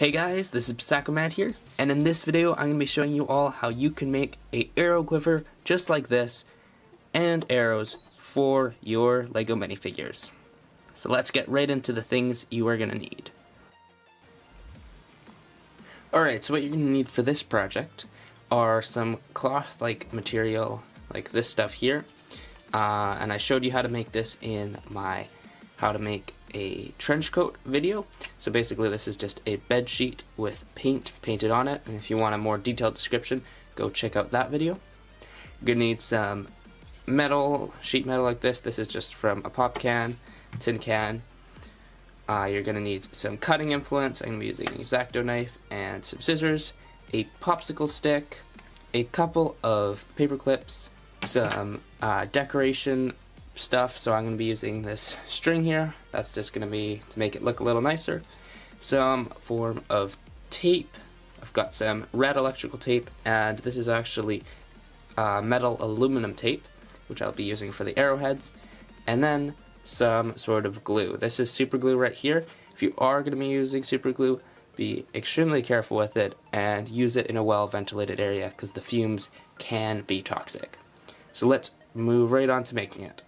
Hey guys, this is Psychomat here, and in this video I'm going to be showing you all how you can make a arrow quiver just like this, and arrows for your LEGO minifigures. So let's get right into the things you are going to need. Alright, so what you're going to need for this project are some cloth-like material, like this stuff here, and I showed you how to make this in my how to make a trench coat video. So basically this is just a bed sheet with paint painted on it, and if you want a more detailed description, go check out that video. You're gonna need some metal, sheet metal like this. This is just from a pop can, tin can. You're gonna need some cutting implements. I'm gonna be using an X-Acto knife and some scissors, a popsicle stick, a couple of paper clips, some decoration stuff, so I'm going to be using this string here. That's just going to be to make it look a little nicer. Some form of tape. I've got some red electrical tape, and this is actually metal aluminum tape, which I'll be using for the arrowheads. And then some sort of glue. This is super glue right here. If you are going to be using super glue, be extremely careful with it and use it in a well ventilated area because the fumes can be toxic. So let's move right on to making it.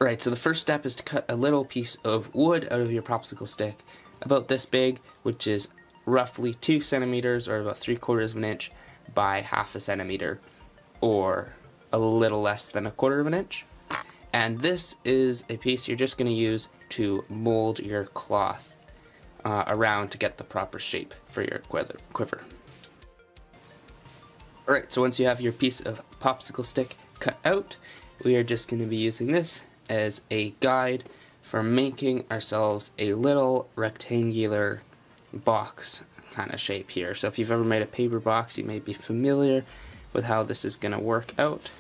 Alright, so the first step is to cut a little piece of wood out of your popsicle stick, about this big, which is roughly 2 centimeters or about 3/4 of an inch by 1/2 centimeter, or a little less than 1/4 of an inch. And this is a piece you're just going to use to mold your cloth around to get the proper shape for your quiver. Alright, so once you have your piece of popsicle stick cut out, we are just going to be using this as a guide for making ourselves a little rectangular box kind of shape here. So if you've ever made a paper box, you may be familiar with how this is going to work out.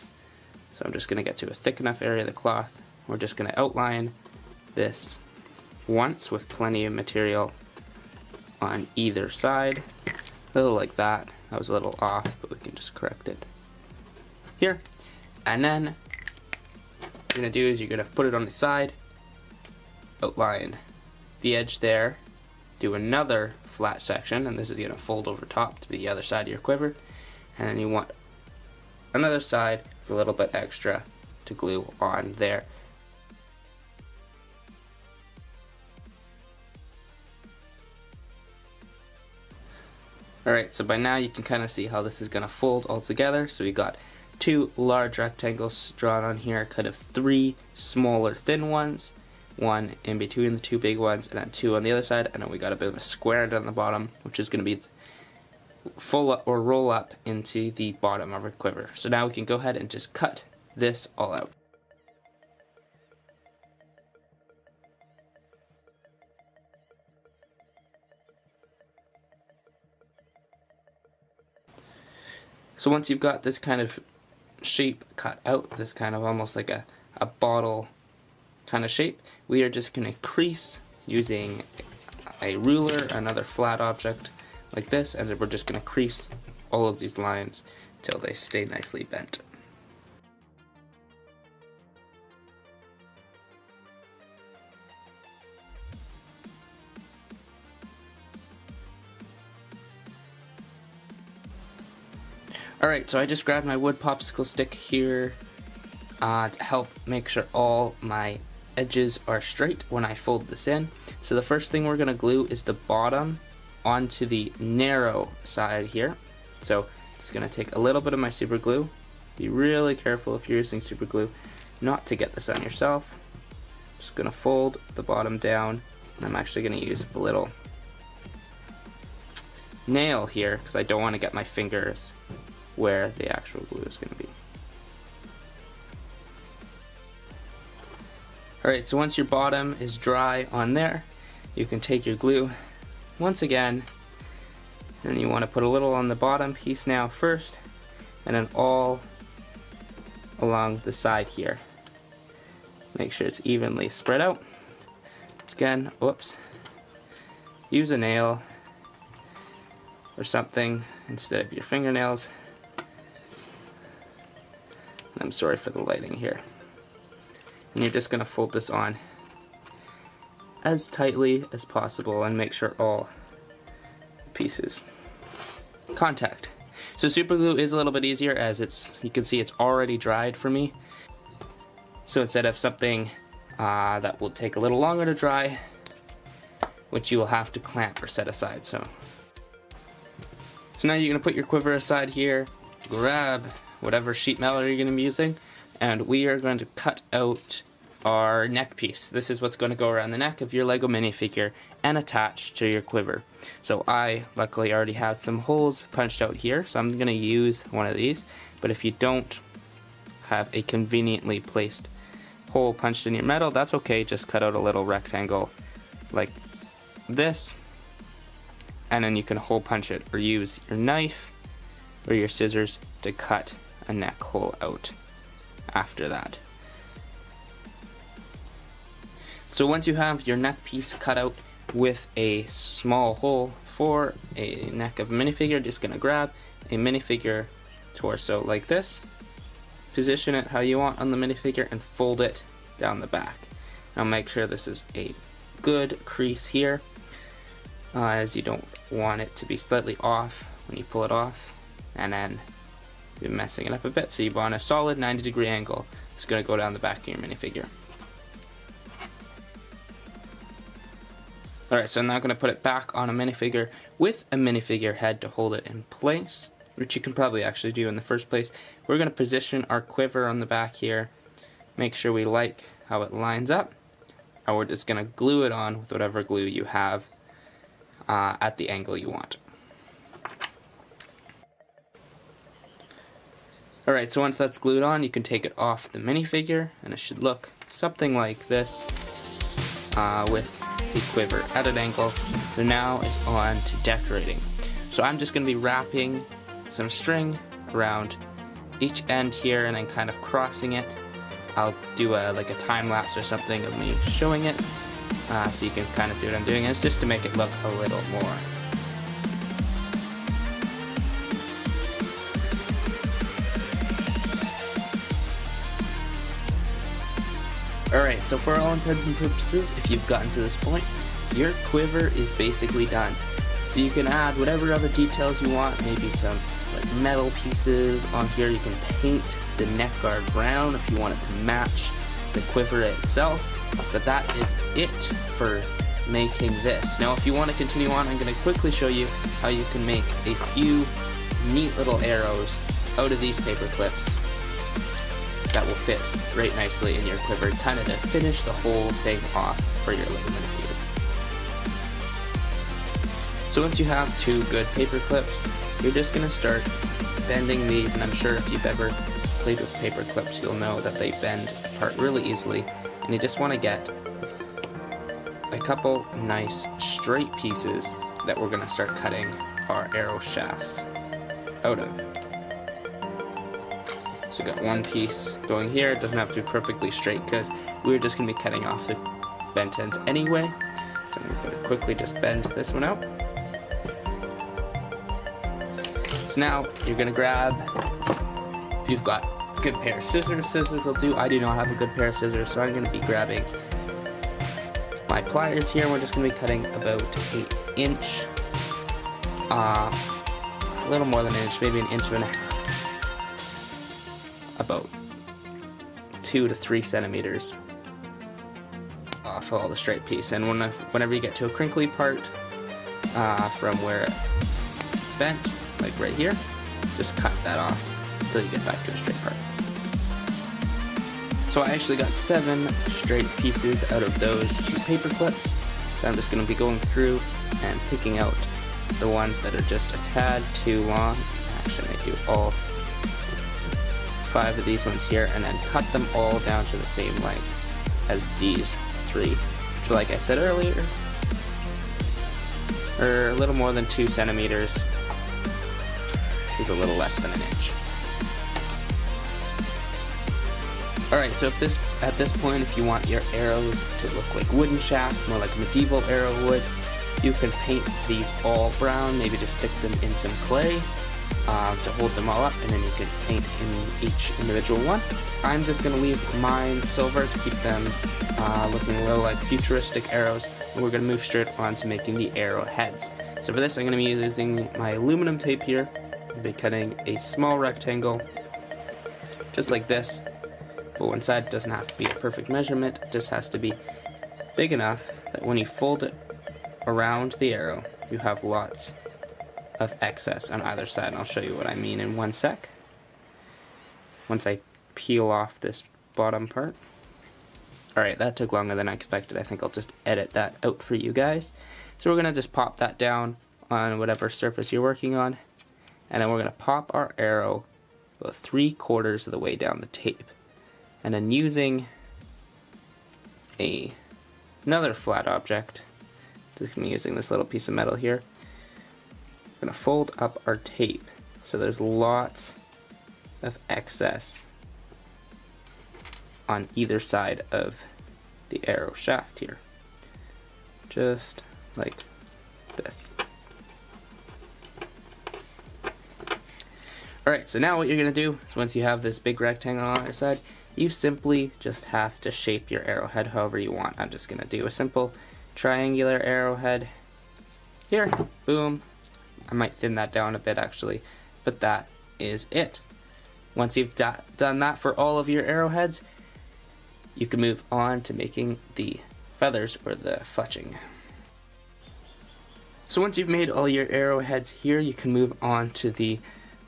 So I'm just going to get to a thick enough area of the cloth. We're just going to outline this once with plenty of material on either side. A little like that. That was a little off, but we can just correct it here. And then what you're going to do is you're going to put it on the side, outline the edge there, do another flat section, and this is going to fold over top to be the other side of your quiver, and then you want another side with a little bit extra to glue on there. Alright, so by now you can kind of see how this is going to fold all together. So we got 2 large rectangles drawn on here, kind of 3 smaller thin ones, 1 in between the 2 big ones, and then 2 on the other side, and then we got a bit of a square down the bottom, which is going to be full up or roll up into the bottom of our quiver. So now we can go ahead and just cut this all out. So once you've got this kind of shape cut out, this kind of almost like a bottle kind of shape, we are just going to crease using a ruler, another flat object like this, and then we're just going to crease all of these lines till they stay nicely bent. Alright, so I just grabbed my wood popsicle stick here to help make sure all my edges are straight when I fold this in. So the first thing we're going to glue is the bottom onto the narrow side here. So just going to take a little bit of my super glue. Be really careful if you're using super glue not to get this on yourself. Just going to fold the bottom down, and I'm actually going to use a little nail here because I don't want to get my fingers where the actual glue is going to be. Alright, so once your bottom is dry on there, you can take your glue once again, and you want to put a little on the bottom piece now first, and then all along the side here. Make sure it's evenly spread out. Again, whoops, use a nail or something instead of your fingernails. I'm sorry for the lighting here. And you're just going to fold this on as tightly as possible and make sure all pieces contact. So super glue is a little bit easier, as you can see it's already dried for me. So instead of something that will take a little longer to dry, which you will have to clamp or set aside. So now you're going to put your quiver aside here, grab whatever sheet metal you're going to be using, and we are going to cut out our neck piece. This is what's going to go around the neck of your Lego minifigure and attach to your quiver. So I luckily already have some holes punched out here, so I'm going to use one of these. But if you don't have a conveniently placed hole punched in your metal, that's okay. Just cut out a little rectangle like this, and then you can hole punch it, or use your knife or your scissors to cut a neck hole out after that. So once you have your neck piece cut out with a small hole for a neck of a minifigure, just gonna grab a minifigure torso like this, position it how you want on the minifigure, and fold it down the back. Now make sure this is a good crease here, as you don't want it to be slightly off when you pull it off, and then you're messing it up a bit. So you want a solid 90-degree angle. It's going to go down the back of your minifigure. Alright, so I'm now going to put it back on a minifigure with a minifigure head to hold it in place, which you can probably actually do in the first place. We're going to position our quiver on the back here, make sure we like how it lines up, and we're just going to glue it on with whatever glue you have at the angle you want. Alright, so once that's glued on, you can take it off the minifigure, and it should look something like this with the quiver at an angle. So now it's on to decorating. So I'm just going to be wrapping some string around each end here and then kind of crossing it. I'll do like a time lapse or something of me showing it, so you can kind of see what I'm doing. And it's just to make it look a little more. Alright, so for all intents and purposes, if you've gotten to this point, your quiver is basically done. So you can add whatever other details you want, maybe some like metal pieces on here. You can paint the neck guard brown if you want it to match the quiver itself. But that is it for making this. Now if you want to continue on, I'm going to quickly show you how you can make a few neat little arrows out of these paper clips that will fit right nicely in your quiver, kind of to finish the whole thing off for your little minifigure. So once you have two good paper clips, you're just going to start bending these, and I'm sure if you've ever played with paper clips, you'll know that they bend apart really easily, and you just want to get a couple nice straight pieces that we're going to start cutting our arrow shafts out of. So we got one piece going here. It doesn't have to be perfectly straight because we're just going to be cutting off the bent ends anyway. So I'm going to quickly just bend this one out. So now you're going to grab, if you've got a good pair of scissors, scissors will do. I do not have a good pair of scissors, so I'm going to be grabbing my pliers here. We're just going to be cutting about an inch, a little more than an inch, maybe an inch and a half. About 2 to 3 centimeters off all the straight piece, and whenever you get to a crinkly part from where it's bent, like right here, just cut that off until you get back to a straight part. So I actually got 7 straight pieces out of those 2 paper clips, so I'm just going to be going through and picking out the ones that are just a tad too long. Actually, I do all 5 of these ones here, and then cut them all down to the same length as these 3, which, like I said earlier, are a little more than 2 centimeters, is a little less than an inch. Alright, so at this point, if you want your arrows to look like wooden shafts, more like medieval arrow wood, you can paint these all brown, maybe just stick them in some clay, to hold them all up, and then you can paint in each individual one. I'm just going to leave mine silver to keep them looking a little like futuristic arrows, and we're going to move straight on to making the arrowheads. So for this I'm going to be using my aluminum tape here. I'll be cutting a small rectangle just like this, but one side doesn't have to be a perfect measurement, it just has to be big enough that when you fold it around the arrow you have lots of excess on either side, and I'll show you what I mean in one sec once I peel off this bottom part. Alright, that took longer than I expected. I think I'll just edit that out for you guys. So we're going to just pop that down on whatever surface you're working on, and then we're going to pop our arrow about 3/4 of the way down the tape, and then using another flat object, just going to be using this little piece of metal here, we're going to fold up our tape so there's lots of excess on either side of the arrow shaft here, just like this. Alright, so now what you're going to do is once you have this big rectangle on either side, you simply just have to shape your arrowhead however you want. I'm just going to do a simple triangular arrowhead here, boom. I might thin that down a bit actually, but that is it. Once you've done that for all of your arrowheads, you can move on to making the feathers or the fletching. So once you've made all your arrowheads here, you can move on to the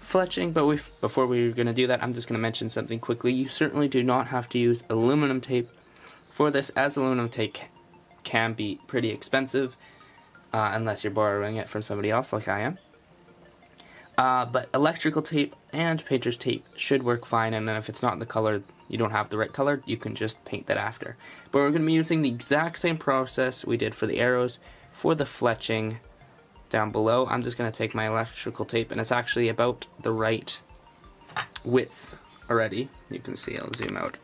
fletching, but before we're going to do that, I'm just going to mention something quickly. You certainly do not have to use aluminum tape for this, as aluminum tape can be pretty expensive unless you're borrowing it from somebody else like I am. But electrical tape and painter's tape should work fine, and then if it's not the color, you don't have the right color, you can just paint that after. But we're going to be using the exact same process we did for the arrows for the fletching down below. I'm just going to take my electrical tape, and it's actually about the right width already. You can see, I'll zoom out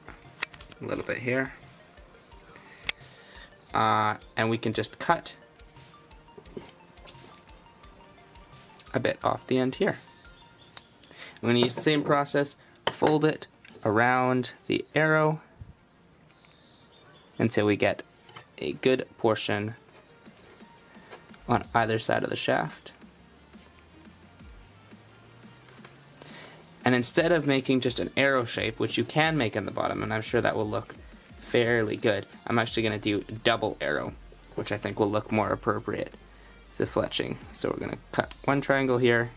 a little bit here. And we can just cut a bit off the end here. I'm going to use the same process, fold it around the arrow until we get a good portion on either side of the shaft. And instead of making just an arrow shape, which you can make on the bottom, and I'm sure that will look fairly good, I'm actually going to do double arrow, which I think will look more appropriate to fletching. So we're going to cut one triangle here,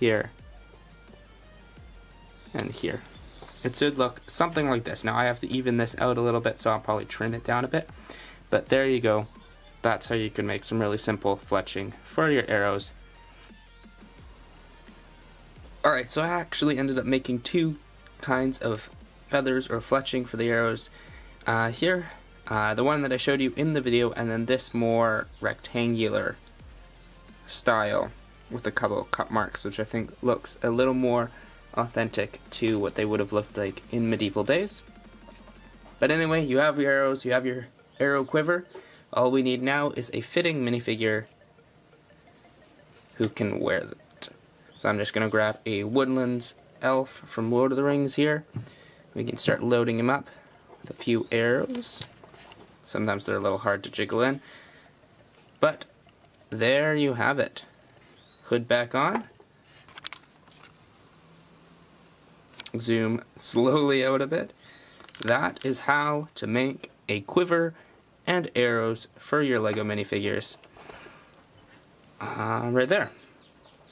here, and here. It should look something like this. Now I have to even this out a little bit, so I'll probably trim it down a bit. But there you go. That's how you can make some really simple fletching for your arrows. Alright, so I actually ended up making two kinds of feathers or fletching for the arrows here. The one that I showed you in the video, and then this more rectangular style with a couple of cut marks, which I think looks a little more authentic to what they would have looked like in medieval days. But anyway, you have your arrows, you have your arrow quiver. All we need now is a fitting minifigure who can wear it. So I'm just going to grab a Woodlands elf from Lord of the Rings here. We can start loading him up with a few arrows. Sometimes they're a little hard to jiggle in. But there you have it. Hood back on. Zoom slowly out a bit. That is how to make a quiver and arrows for your Lego minifigures. Right there.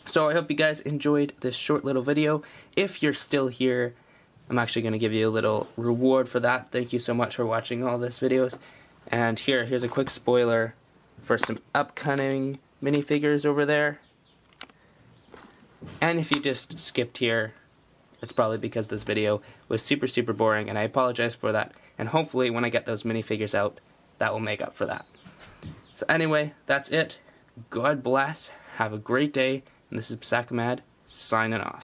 So I hope you guys enjoyed this short little video. If you're still here, I'm actually going to give you a little reward for that. Thank you so much for watching all these videos. And here's a quick spoiler for some upcoming minifigures over there. And if you just skipped here, it's probably because this video was super boring, and I apologize for that. And hopefully when I get those minifigures out, that will make up for that. So anyway, that's it. God bless. Have a great day. And this is Psakamad signing off.